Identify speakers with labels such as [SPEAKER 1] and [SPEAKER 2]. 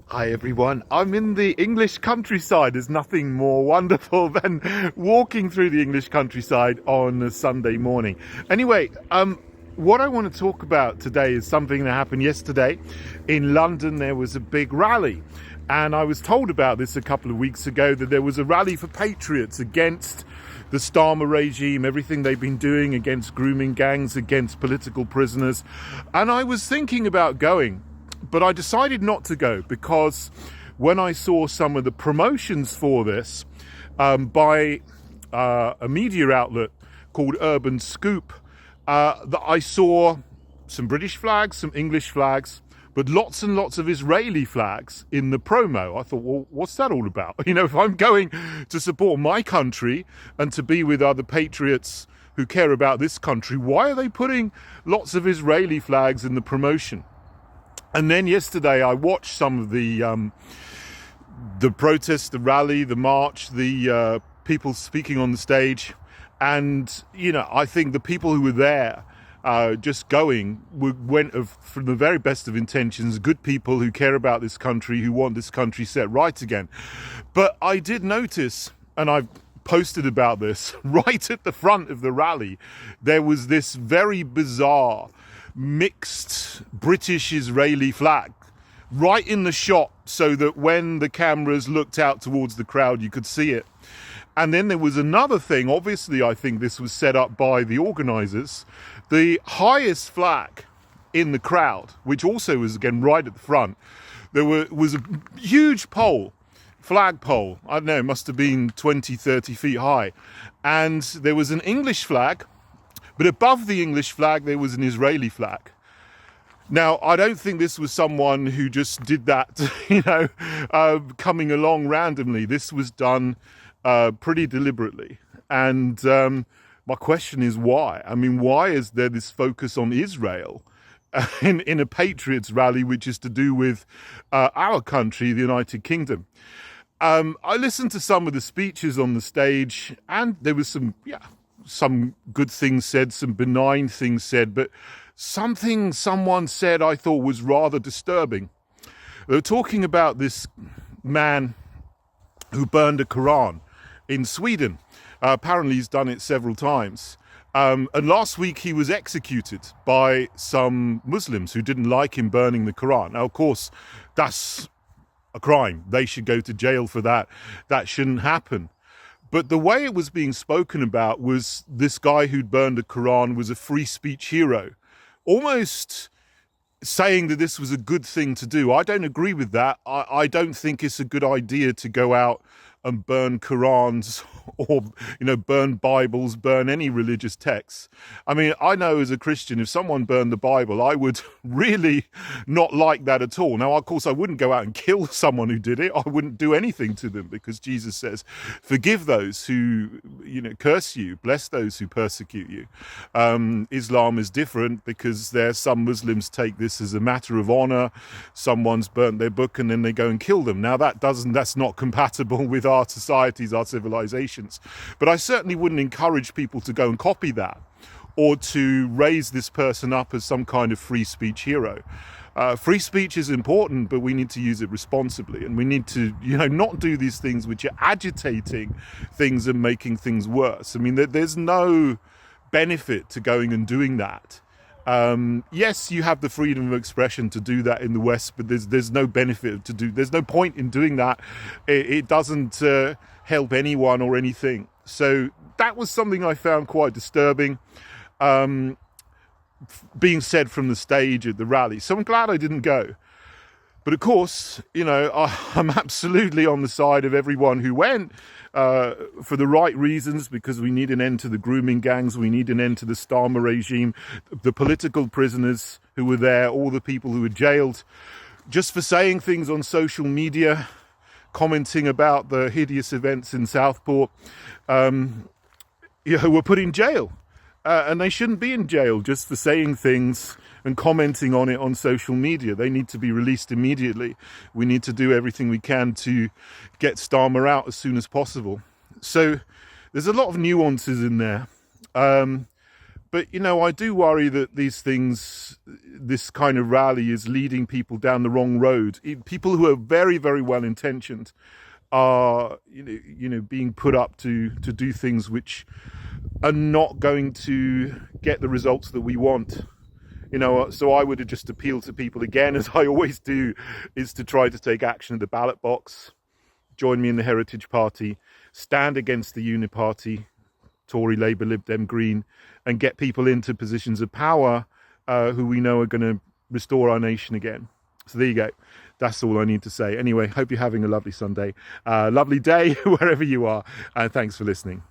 [SPEAKER 1] Hi everyone, I'm in the English countryside. There's nothing more wonderful than walking through the English countryside on a Sunday morning. Anyway, what I want to talk about today is something that happened yesterday. In London there was a big rally, and I was told about this a couple of weeks ago, that there was a rally for patriots against the Starmer regime, everything they've been doing, against grooming gangs, against political prisoners. And I was thinking about going, but I decided not to go because when I saw some of the promotions for this by a media outlet called Urban Scoop, that I saw some British flags, some English flags, but lots and lots of Israeli flags in the promo. I thought, well, what's that all about? You know, if I'm going to support my country and to be with other patriots who care about this country, why are they putting lots of Israeli flags in the promotion? And then yesterday I watched some of the protest, the rally, the march, the people speaking on the stage. And, you know, I think the people who were there just going went from the very best of intentions, good people who care about this country, who want this country set right again. But I did notice, and I've posted about this, right at the front of the rally, there was this very bizarre mixed British-Israeli flag right in the shot, so that when the cameras looked out towards the crowd you could see it. And then there was another thing, obviously I think this was set up by the organisers, the highest flag in the crowd, which also was again right at the front. There was a huge pole, flagpole, I don't know, it must have been 20-30 feet high, and there was an English flag, but above the English flag there was an Israeli flag. Now, I don't think this was someone who just did that, you know, coming along randomly. This was done pretty deliberately. And my question is why? I mean, why is there this focus on Israel in a Patriots rally, which is to do with our country, the United Kingdom? I listened to some of the speeches on the stage, and there was some good things said, some benign things said, but something someone said I thought was rather disturbing. They were talking about this man who burned a Quran in Sweden. Apparently he's done it several times. And last week he was executed by some Muslims who didn't like him burning the Quran. Now, of course, that's a crime. They should go to jail for that. That shouldn't happen. But the way it was being spoken about was this guy who'd burned the Quran was a free speech hero, almost saying that this was a good thing to do. I don't agree with that. I don't think it's a good idea to go out and burn Qurans or, you know, burn Bibles, burn any religious texts. I mean, I know as a Christian, if someone burned the Bible, I would really not like that at all. Now, of course, I wouldn't go out and kill someone who did it. I wouldn't do anything to them, because Jesus says, forgive those who, you know, curse you, bless those who persecute you. Islam is different, because some Muslims take this as a matter of honor. Someone's burnt their book and then they go and kill them. Now, that's not compatible with our societies, our civilizations. But I certainly wouldn't encourage people to go and copy that, or to raise this person up as some kind of free speech hero. Free speech is important, but we need to use it responsibly, and we need to, you know, not do these things which are agitating things and making things worse. I mean, there's no benefit to going and doing that. Yes, you have the freedom of expression to do that in the West, but there's no benefit there's no point in doing that. It doesn't help anyone or anything. So that was something I found quite disturbing, being said from the stage at the rally. So I'm glad I didn't go. But of course, you know, I'm absolutely on the side of everyone who went for the right reasons, because we need an end to the grooming gangs, we need an end to the Starmer regime, the political prisoners who were there, all the people who were jailed just for saying things on social media, commenting about the hideous events in Southport, were put in jail. And they shouldn't be in jail just for saying things and commenting on it on social media. They need to be released immediately. We need to do everything we can to get Starmer out as soon as possible. So there's a lot of nuances in there. But, I do worry that this kind of rally is leading people down the wrong road. People who are very, very well intentioned are, being put up to do things which are not going to get the results that we want. So I would just appeal to people again, as I always do, is to try to take action at the ballot box. Join me in the Heritage Party, stand against the Uniparty, Tory, Labour, Lib Dem, Green, and get people into positions of power who we know are going to restore our nation again. So there you go. That's all I need to say. Anyway, hope you're having a lovely Sunday, lovely day, wherever you are. And thanks for listening.